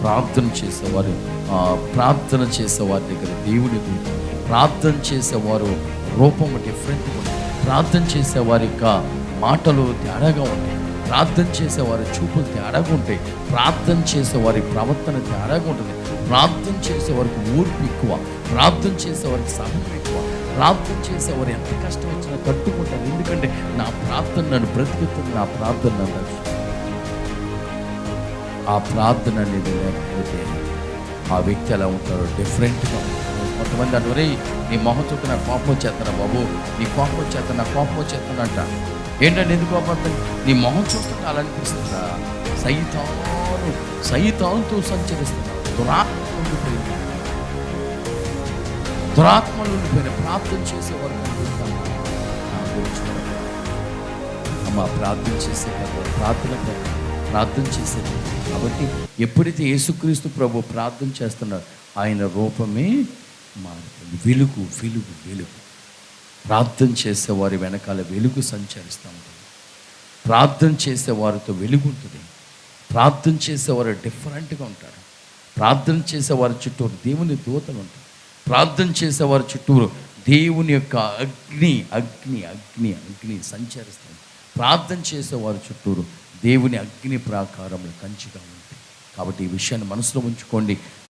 ప్రార్థన చేసేవారి దగ్గర దేవుని దూత, ప్రార్థన చేసేవారు రూపము డిఫరెంట్గా ఉంటుంది. ప్రార్థన చేసేవారి యొక్క మాటలు తేడాగా ఉంటాయి. ప్రార్థన చేసేవారి చూపులు తేడాగా ఉంటాయి. ప్రార్థన చేసేవారి ప్రవర్తన తేడాగా ఉంటుంది. ప్రార్థన చేసేవారికి ఓర్పు ఎక్కువ, ప్రార్థన చేసేవారికి సహనం ఎక్కువ, ప్రార్థన చేసేవారు ఎంత కష్టం వచ్చినా తట్టుకుంటారు. ఎందుకంటే నా ప్రార్థన నన్ను బ్రతుకుతుంది, నా ప్రార్థన నన్ను రక్షిస్తుంది. ఆ ప్రార్థన అనేది లేకపోతే ఆ వ్యక్తి ఎలా ఉంటారో డిఫరెంట్గా ఉంటారు. కొంతమంది అంటే నీ మొహం చూపు నాకు కోపం వచ్చేస్తున్నా బాబు, నీ కోపం వచ్చేస్తున్నా, కోపం వచ్చేస్తున్నా అంట. ఏంటంటే ఎందుకు కోపం? నీ మొహం చూస్తుంటే అలా అనిపిస్తుందా? సైతానుతో సంచరిస్తున్నా, దురాత్మలు ఉండిపోయిన ప్రార్థన చేసేవారు అమ్మ ప్రార్థన చేసేవారు ప్రార్థన చేసేది. కాబట్టి ఎప్పుడైతే యేసుక్రీస్తు ప్రభు ప్రార్థన చేస్తున్నారో ఆయన రూపమే మారుతుంది. వెలుగు వెలుగు వెలుగు. ప్రార్థన చేసేవారి వెనకాల వెలుగు సంచరిస్తూ ఉంటుంది. ప్రార్థన చేసేవారితో వెలుగు ఉంటుంది. ప్రార్థన చేసేవారు డిఫరెంట్గా ఉంటారు. ప్రార్థన చేసేవారి చుట్టూరు దేవుని దూతలు ఉంటారు. ప్రార్థన చేసేవారి చుట్టూరు దేవుని యొక్క అగ్ని అగ్ని అగ్ని అగ్ని సంచరిస్తుంది. ప్రార్థన చేసేవారి చుట్టూరు దేవుని అగ్ని ప్రాకారంలో కంచిగా ఉంటాయి. కాబట్టి ఈ విషయాన్ని మనసులో ఉంచుకోండి.